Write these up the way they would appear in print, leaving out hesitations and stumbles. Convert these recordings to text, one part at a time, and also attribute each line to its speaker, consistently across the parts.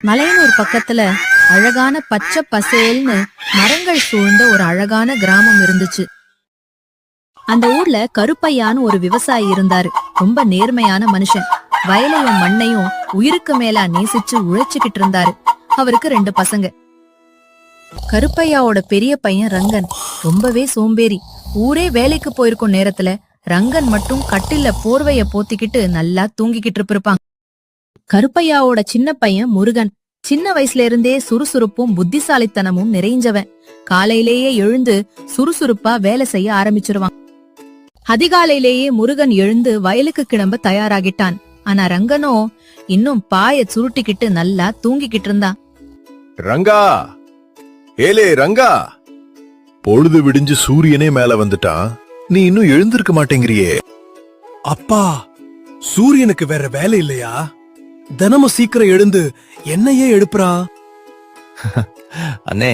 Speaker 1: மலையனூர் பக்கத்துல அழகான பச்சை பசேல்னு மரங்கள் சூழ்ந்த ஒரு அழகான கிராமம் இருந்துச்சு. அந்த ஊர்ல கருப்பையான்னு ஒரு விவசாயி இருந்தாரு. ரொம்ப நேர்மையான மனுஷன். வயலையும் மண்ணையும் உயிருக்கு மேலா நேசிச்சு உழைச்சுக்கிட்டு இருந்தாரு. அவருக்கு 2 பசங்க. கருப்பையாவோட பெரிய பையன் ரங்கன் ரொம்பவே சோம்பேறி. ஊரே வேலைக்கு போயிருக்கும் நேரத்துல ரங்கன் மட்டும் கட்டில்ல போர்வைய போத்திக்கிட்டு நல்லா தூங்கிக்கிட்டு இருப்பாங்க. கருப்பையாவோட சின்ன பையன் முருகன் சின்ன வயசுல இருந்தே சுறுசுறுப்பும் புத்திசாலித்தனமும் நிறைஞ்சவன். காலையிலேயே எழுந்து சுறுசுறுப்பா வேலை செய்ய ஆரம்பிச்சிருவான். அதிகாலையிலேயே முருகன் எழுந்து வயலுக்கு கிளம்ப தயாராகிட்டான். ஆனா ரங்கனோ இன்னும் பாய சுருட்டிக்கிட்டு நல்லா தூங்கிக்கிட்டு இருந்தான்.
Speaker 2: ரங்கா, ஏலே ரங்கா, பொழுது விடிஞ்சு சூரியனே மேல வந்துட்டான், நீ இன்னும் எழுந்திருக்க மாட்டேங்கிறியே.
Speaker 3: அப்பா, சூரியனுக்கு வேற வேலை இல்லையா? தினமும் சீக்கிரம் எழுந்து என்னையே எழுப்புறான்.
Speaker 4: அண்ணே,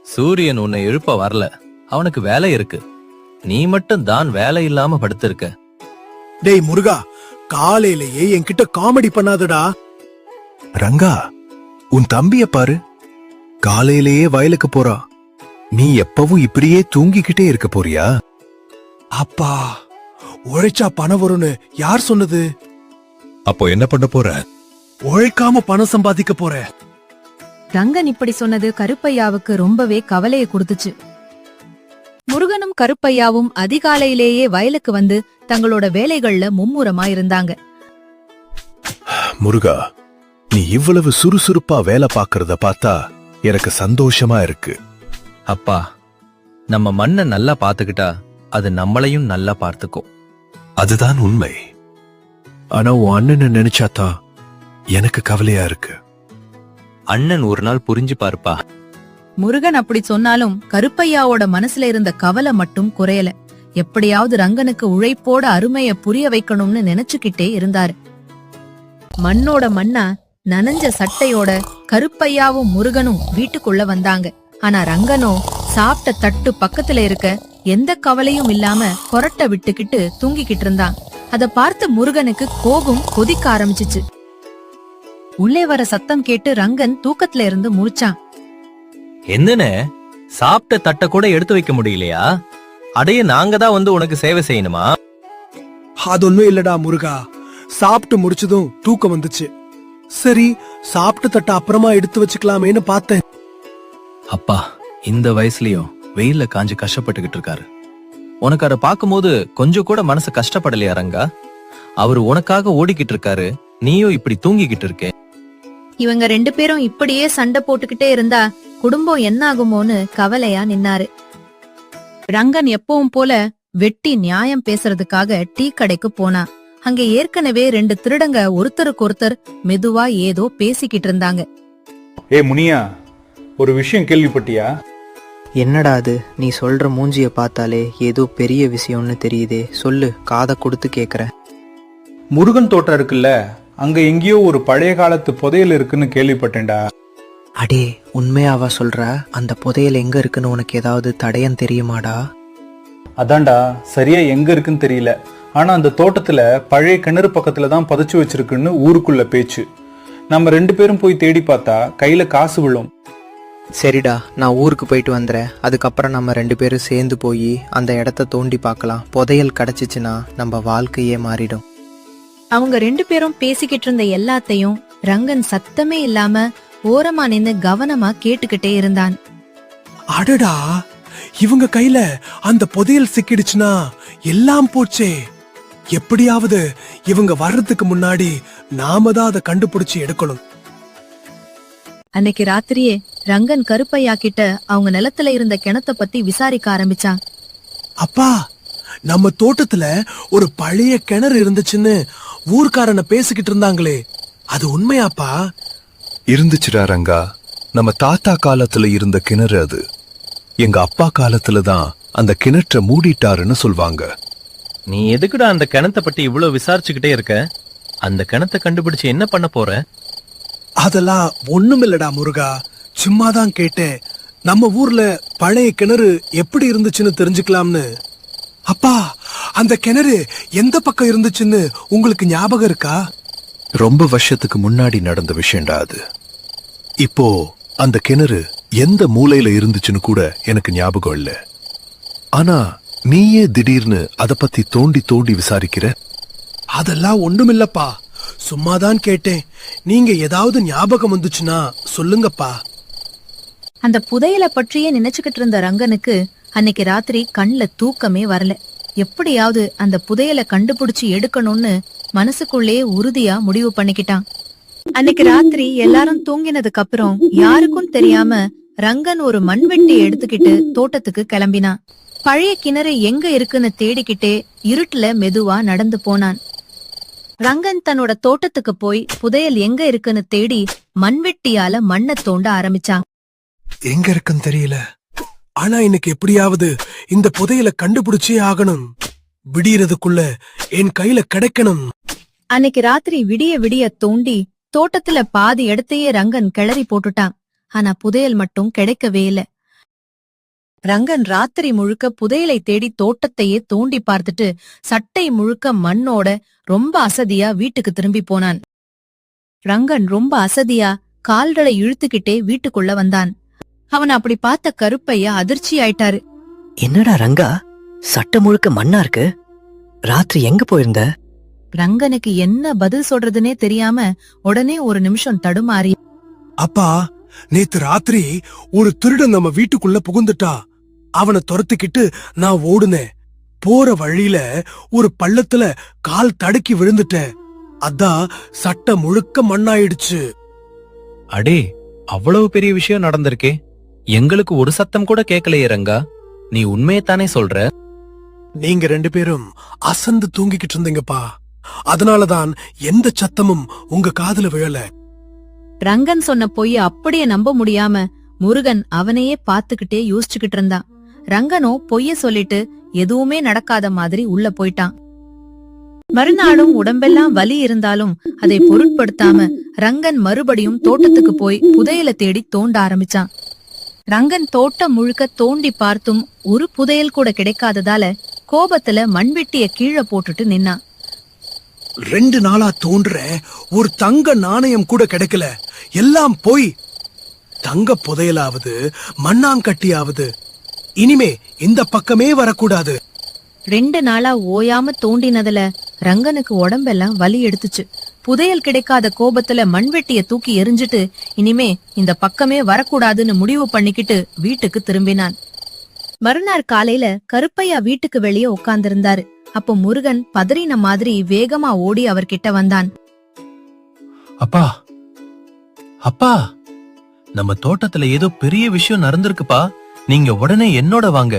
Speaker 4: சூரியன் உன்னை எழுப்ப வரல, அவனுக்கு வேலை இருக்கு. நீ மட்டும் தான் வேலை இல்லாம படுத்திருக்க.
Speaker 3: டேய் முருகா, காலையிலேயே என்கிட்ட காமெடி பண்ணாதடா.
Speaker 2: ரங்கா, உன் தம்பிய பாரு, காலையிலேயே வயலுக்கு போறா. நீ எப்பவும் இப்படியே தூங்கிக்கிட்டே இருக்க போறியா?
Speaker 3: அப்பா, உழைச்சா பணம் வரும்னு யார் சொன்னது?
Speaker 2: அப்போ என்ன பண்ண போற?
Speaker 3: உழைக்காம பணம் சம்பாதிக்க போறேன்.
Speaker 1: ரங்கன் இப்படி சொன்னது கருப்பையாவுக்கு ரொம்பவே கவலையை கொடுத்துச்சு. முருகனும் கருப்பையாவும் அதிகாலையிலேயே வயலுக்கு வந்து தங்களோட வேலைகள்ல மும்முரமா இருந்தாங்க.
Speaker 2: முருகா, நீ இவ்வளவு சுறுசுறுப்பா வேலை பாக்குறத பார்த்தா எனக்கு சந்தோஷமா இருக்கு.
Speaker 4: அப்பா, நம்ம மண்ணை நல்லா பாத்துக்கிட்டா அது நம்மளையும் நல்லா பார்த்துக்கும்.
Speaker 2: அதுதான் உண்மை. ஆனா உன் அண்ணனை நினைச்சாதான் எனக்கு கவலையா இருக்கு.
Speaker 4: அண்ணன் ஒரு நாள் புரிஞ்சு பார்ப்பா.
Speaker 1: முருகன் அப்படி சொன்னாலும் கருப்பையாவோட மனசுல இருந்த கவலை மட்டும் குறையல. எப்படியாவது ரங்கனுக்கு உழைப்போட அருமைய புரிய வைக்கணும்னு நினைச்சுக்கிட்டே இருந்தாரு. மண்ணோட மண்ணா நனைஞ்ச சட்டையோட கருப்பையாவும் முருகனும் வீட்டுக்குள்ள வந்தாங்க. ஆனா ரங்கனோ சாப்பிட்ட தட்டு பக்கத்துல இருக்க எந்த கவலையும் இல்லாம கொரட்டை விட்டுக்கிட்டு தூங்கிக்கிட்டு இருந்தான். அத பார்த்து முருகனுக்கு கோபம் கொதிக்க ஆரம்பிச்சிச்சு. உள்ளே வர சத்தம் கேட்டு ரங்கன் தூக்கத்துல இருந்து முழிச்சான்.
Speaker 4: என்னன்னு, சாப்பிட்ட தட்டை கூட எடுத்து வைக்க முடியலையா? அடைய நாங்க தான் வந்து உனக்கு சேவை செய்யணுமா?
Speaker 3: அதொன்னும் இல்லடா முருகா, சாப்பிட்டு முடிச்சதும் தூக்கம் வந்துச்சு. சரி, சாப்பிட்ட தட்ட அப்புறமா எடுத்து வச்சுக்கலாமேன்னு பார்த்தேன்.
Speaker 4: அப்பா இந்த வயசுலயும் வெயில்ல காஞ்சு கஷ்டப்பட்டுக்கிட்டு இருக்காரு. உனக்கு அதை பார்க்கும்போது கொஞ்சம் கூட மனசு கஷ்டப்படலையா ரங்கா? அவரு உனக்காக ஓடிக்கிட்டு இருக்காரு, நீயும் இப்படி தூங்கிக்கிட்டு இருக்கே.
Speaker 1: இவங்க 2 பேரும் இப்படியே சண்டை போட்டுக்கிட்டே இருந்தா குடும்பம் என்ன ஆகுமோன்னு கவலையா நின்னாரு. ரங்கன் எப்பவும் போல வெட்டி நியாயம் பேசுறதுக்காக டீ கடைக்கு போனா. அங்க ஏற்கனவே 2 திருடங்க ஒருத்தருக்கு ஒருத்தர் மெதுவா ஏதோ பேசிக்கிட்டு இருந்தாங்க.
Speaker 5: ஏ முனியா, ஒரு விஷயம் கேள்விப்பட்டியா?
Speaker 6: என்னடா அது? நீ சொல்ற மூஞ்சிய பார்த்தாலே ஏதோ பெரிய விஷயம்னு தெரியுதே. சொல்லு, காதை கொடுத்து கேக்குறேன்.
Speaker 5: முருகன் தோட்டம் இருக்குல்ல, அங்க எங்கேயோ ஒரு பழைய காலத்து புதையல் இருக்குன்னு கேள்விப்பட்டேன்டா.
Speaker 6: அடே, உண்மையாவா சொல்ற? அந்த புதையல் எங்க இருக்குன்னு உனக்கு ஏதாவது தடயம் தெரியுமாடா?
Speaker 5: அதான்டா, சரியா எங்க இருக்குன்னு தெரியல. ஆனா அந்த தோட்டத்துல பழைய கிணறு பக்கத்துல தான் புதைச்சு வச்சிருக்குன்னு ஊருக்குள்ள பேச்சு. நம்ம 2 பேரும் போய் தேடி பார்த்தா கையில காசு விழும்.
Speaker 6: சரிடா, நான் ஊருக்கு போயிட்டு வந்துறேன். அதுக்கப்புறம் நம்ம 2 பேரும் சேர்ந்து போய் அந்த இடத்த தோண்டி பார்க்கலாம். புதையல் கிடைச்சிச்சுன்னா நம்ம வாழ்க்கையே மாறிடும்.
Speaker 1: அவங்க 2 பேரும் பேசிக்கிட்டு இருந்த எல்லாத்தையும் ரங்கன் சத்தமே இல்லாம ஓரமா நின்னு கவனமா கேட்டுக்கிட்டே இருந்தான்.
Speaker 3: அடடா, இவங்க கையில அந்த புதையல் சிக்கிடுச்சுன்னா எல்லாம் போச்சே. எப்படியாவது இவங்க வர்றதுக்கு முன்னாடி நாம தான் அதை கண்டுபிடிச்சு எடுக்கணும்.
Speaker 1: அன்னைக்கு ராத்திரியே ரங்கன் கருப்பையா கிட்ட அவங்க நிலத்துல இருந்த கிணத்த பத்தி விசாரிக்க ஆரம்பிச்சான்.
Speaker 3: அப்பா, நம்ம தோட்டத்துல ஒரு பழைய கிணறு இருந்துச்சுன்னு ஊர்க்காரன பேசிக்கிட்டு இருந்தாங்களே, அது உண்மையாப்பா?
Speaker 2: இருந்துச்சுடா ரங்கா, நம்ம தாத்தா காலத்துல இருந்த கிணறு அது. எங்க அப்பா காலத்துல தான் அந்த கிணற்ற மூடிட்டாருன்னு சொல்வாங்க.
Speaker 4: நீ எதுக்குடா அந்த கிணத்தை பத்தி இவ்வளவு விசாரிச்சுக்கிட்டே இருக்க? அந்த கிணத்தை கண்டுபிடிச்சு என்ன பண்ண போற?
Speaker 3: அதெல்லாம் ஒண்ணுமில்லடா முருகா, சும்மாதான் கேட்டேன். நம்ம ஊர்ல பழைய கிணறு எப்படி இருந்துச்சுன்னு தெரிஞ்சுக்கலாம்னு. அப்பா, அந்த கிணறு எந்த பக்கம் இருந்துச்சுன்னு உங்களுக்கு ஞாபகம் இருக்கா?
Speaker 2: ரொம்ப வருஷத்துக்கு முன்னாடி நடந்த விஷயம்டா அது. இப்போ அந்த கிணறு எந்த மூலையில இருந்துச்சுன்னு கூட எனக்கு ஞாபகம் இல்ல. ஆனா நீயே திடீர்னு அத பத்தி தோண்டி தோண்டி விசாரிக்கிற?
Speaker 3: அதெல்லாம் ஒண்ணுமில்லப்பா, சும்மாதான் கேட்டேன். நீங்க ஏதாவது ஞாபகம் வந்துச்சுன்னா சொல்லுங்கப்பா.
Speaker 1: அந்த புதையல பற்றியே நினைச்சுக்கிட்டு இருந்த ரங்கனுக்கு அன்னைக்கு ராத்திரி கண்ல தூக்கமே வரல. எப்படியாவது அந்த புதையலை கண்டுபிடிச்சு எடுக்கணும்னு மனசுக்குள்ளே உறுதியா முடிவு பண்ணிக்கிட்டான். அன்னைக்கு ராத்திரி எல்லாரும் தூங்கினதுக்கு அப்புறம் யாருக்கும் தெரியாம ரங்கன் ஒரு மண்வெட்டி எடுத்துக்கிட்டு தோட்டத்துக்கு கிளம்பினான். பழைய கிணறு எங்க இருக்குன்னு தேடிக்கிட்டே இருட்டுல மெதுவா நடந்து போனான். ரங்கன் தன்னோட தோட்டத்துக்கு போய் புதையல் எங்க இருக்குன்னு தேடி மண்வெட்டியால மண்ணை தோண்ட ஆரம்பிச்சான்.
Speaker 3: எங்க இருக்குன்னு தெரியல, ஆனா இன்னைக்கு எப்படியாவது இந்த புதையலை கண்டுபிடிச்சே ஆகணும். விடியறதுக்குள்ள என் கையில கிடைக்கணும்.
Speaker 1: அன்னைக்கு ராத்திரி விடிய விடிய தோண்டி தோட்டத்துல பாதி இடத்தையே ரங்கன் கிளறி போட்டுட்டான். ஆனா புதையல் மட்டும் கிடைக்கவே இல்ல. ரங்கன் ராத்திரி முழுக்க புதையலை தேடி தோட்டத்தையே தோண்டி பார்த்துட்டு சட்டை முழுக்க மண்ணோட ரொம்ப அசதியா வீட்டுக்கு திரும்பி போனான். ரங்கன் ரொம்ப அசதியா கால்களை இழுத்துக்கிட்டே வீட்டுக்குள்ள வந்தான். அவன் அப்படி பார்த்த கருப்பையா அதிர்ச்சி ஆயிட்டாரு.
Speaker 7: என்னடா ரங்கா, சட்டை முழுக்க மண்ணா இருக்கு. ராத்திரி எங்க போயிருந்த?
Speaker 1: ரங்கனுக்கு என்ன பதில் சொல்றதுன்னே தெரியாம உடனே ஒரு நிமிஷம் தடுமாறி,
Speaker 3: அப்பா, நேத்து ராத்திரி ஒரு திருடன் நம்ம வீட்டுக்குள்ள புகுந்துட்டா. அவனை துரத்திக்கிட்டு நான் ஓடுனேன். போற வழியில ஒரு பள்ளத்துல கால் தடுக்கி விழுந்துட்டேன். அதான் சட்டை முழுக்க மண்ணாயிடுச்சு.
Speaker 4: அடே, அவ்வளவு பெரிய விஷயம் நடந்திருக்கே. எங்களுக்கு ஒரு சத்தம் கூட கேட்கலையே ரங்கா. நீ உண்மையைத்தானே சொல்ற?
Speaker 3: நீங்க 2 பேரும் அசந்து தூங்கிக்கிட்டு இருந்தீங்கப்பா. அதனாலதான் எந்த சத்தமும் உங்க காதுல விழல.
Speaker 1: ரங்கன் சொன்ன பொய்ய அப்படியே நம்ப முடியாம முருகன் அவனையே பாத்துக்கிட்டே யோசிச்சுக்கிட்டு இருந்தான். ரங்கனோ பொய்ய சொல்லிட்டு எதுவுமே நடக்காத மாதிரி உள்ள போயிட்டான். மறுநாளும் உடம்பெல்லாம் வலி இருந்தாலும் அதை பொருட்படுத்தாம ரங்கன் மறுபடியும் தோட்டத்துக்கு போய் புதையலை தேடி தோண்ட ஆரம்பிச்சான். ரங்கன் தோட்டம் முழுக்க தோண்டி பார்த்தும் ஒரு புதையல் கூட கிடைக்காததால கோபத்துல மண்வெட்டிய கீழே போட்டுட்டு நின்னான்.
Speaker 3: 2 நாளா தோன்ற ஒரு தங்க நாணயம் கூட கிடைக்கல. எல்லாம் போய் தங்க புதையலாவது மண்ணாங்கட்டியாவது இனிமே இந்த பக்கமே வரக்கூடாது.
Speaker 1: 2 நாளா ஓயாம தோண்டினதுல ரங்கனுக்கு உடம்பெல்லாம் வலி எடுத்துச்சு. புதையல் கிடைக்காத கோபத்துல மண்வெட்டிய தூக்கி எரிஞ்சிட்டு இனிமே இந்த பக்கமே வரக்கூடாதுன்னு முடிவு பண்ணிக்கிட்டு வீட்டுக்கு திரும்பினான். மறுநாள் காலையில கருப்பையா வீட்டுக்கு வெளியே உட்கார்ந்திருந்தாரு. அப்போ முருகன் பதறின மாதிரி வேகமா ஓடி அவர்கிட்ட வந்தான்.
Speaker 4: அப்பா, அப்பா, நம்ம தோட்டத்துல ஏதோ பெரிய விஷயம் நடந்திருக்குப்பா. நீங்க உடனே என்னோட வாங்க.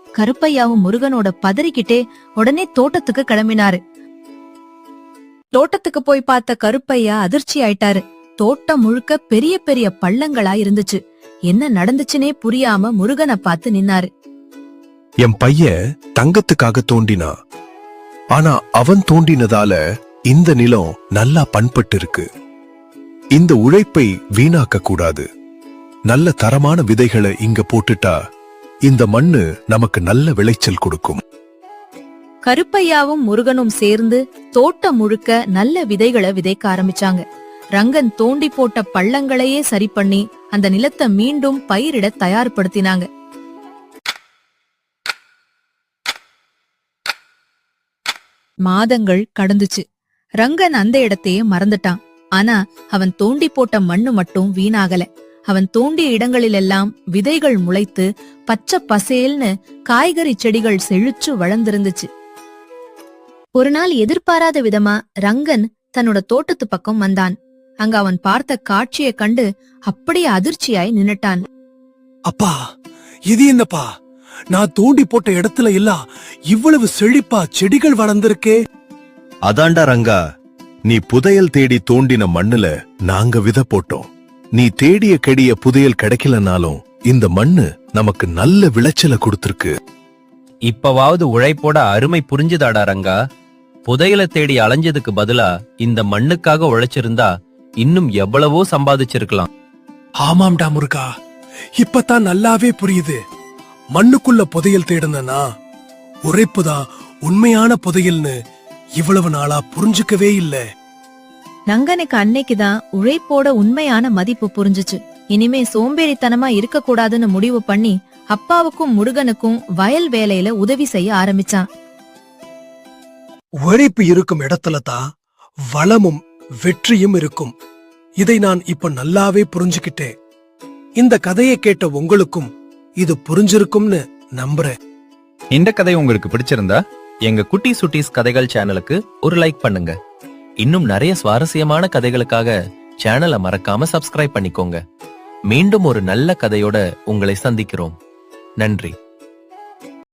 Speaker 1: கருப்பையாவும் முருகனோட பதறிக்கிட்டே உடனே தோட்டத்துக்கு கிளம்பினாரு. தோட்டத்துக்கு போய் பார்த்த கருப்பையா அதிர்ச்சி ஆயிட்டாரு. தோட்டம் முழுக்க பெரிய பெரிய பள்ளங்களா இருந்துச்சு. என்ன நடந்துச்சுனே புரியாம முருகனை பார்த்து நின்னாரு.
Speaker 2: என் பையன் தங்கத்துக்காக தோண்டினா. ஆனா அவன் தோண்டினதால இந்த நிலம் நல்லா பண்பட்டு இருக்கு. இந்த உழைப்பை வீணாக்க கூடாது. நல்ல தரமான விதைகளை இங்க போட்டுட்டா இந்த மண்ணு நமக்கு நல்ல விளைச்சல் கொடுக்கும்.
Speaker 1: கருப்பையாவும் முருகனும் சேர்ந்து தோட்டம் முழுக்க நல்ல விதைகளை விதைக்க ஆரம்பிச்சாங்க. ரங்கன் தோண்டி போட்ட பள்ளங்களையே சரி பண்ணி அந்த நிலத்தை மீண்டும் பயிரிட தயார்படுத்தினாங்க. மாதங்கள் கடந்துச்சு. ரங்கன் அந்த இடத்தையே மறந்துட்டான். ஆனா அவன் தோண்டி போட்ட மண்ணு மட்டும் வீணாகல. அவன் தோண்டிய இடங்களிலெல்லாம் விதைகள் முளைத்து பச்சை பசேல்னு காய்கறி செடிகள் செழிச்சு வளர்ந்திருந்துச்சு. ஒரு நாள் எதிர்பாராத விதமா ரங்கன் தன்னோட தோட்டத்து பக்கம் வந்தான். அங்க அவன் பார்த்த காட்சியை கண்டு அப்படியே அதிர்ச்சியாய் நின்னுட்டான்.
Speaker 3: அப்பா, இது என்னப்பா? நான் தோண்டி போட்ட இடத்துல எல்லாம் இவ்வளவு செழிப்பா செடிகள் வளர்ந்திருக்கே.
Speaker 2: அதாண்டா ரங்கா, நீ புதையல் தேடி தோண்டின மண்ணுல நாங்க விதை போட்டோம். நீ தேடிய கெடிய புதையல் கிடைக்கலனாலும் இந்த மண்ணு நமக்கு நல்ல விளைச்சலை கொடுத்திருக்கு.
Speaker 4: இப்பவாவது உழைப்போட அருமை புரிஞ்சுதாடா ரங்கா. புதையலை தேடி அலைஞ்சதுக்கு பதிலா இந்த மண்ணுக்காக உழைச்சிருந்தா இன்னும் எவ்வளவோ சம்பாதிச்சிருக்கலாம்.
Speaker 3: ஆமாம்டா முருகா, இப்பதான் நல்லாவே புரியுது. மண்ணுக்குள்ள புதையல் தேடுனா உழைப்புதான் உண்மையான புதையல்னு இவ்வளவு நாளா புரிஞ்சுக்கவே இல்ல.
Speaker 1: நங்கனுக்கு அன்னைக்குதான் உழைப்போட உண்மையான மதிப்பு புரிஞ்சுச்சு. இனிமே சோம்பேறித்தனமா இருக்க கூடாதுன்னு முடிவு பண்ணி அப்பாவுக்கும் முருகனுக்கும் வயல் வேலையில உதவி செய்ய ஆரம்பிச்சான்.
Speaker 3: உழைப்பு இருக்கும் இடத்துல தான் வளமும் வெற்றியும் இருக்கும். இதை நான் இப்ப நல்லாவே புரிஞ்சுக்கிட்டேன். இந்த கதையை கேட்ட உங்களுக்கும் இது புரிஞ்சிருக்கும்னு நம்புறேன்.
Speaker 4: இந்த கதை உங்களுக்கு பிடிச்சிருந்தா எங்க குட்டி சுட்டீஸ் கதைகள் சேனலுக்கு ஒரு லைக் பண்ணுங்க. இன்னும் நிறைய சுவாரஸ்யமான கதைகளுக்காக சேனலை மறக்காம சப்ஸ்கிரைப் பண்ணிக்கோங்க. மீண்டும் ஒரு நல்ல கதையோட உங்களை சந்திக்கிறோம். நன்றி.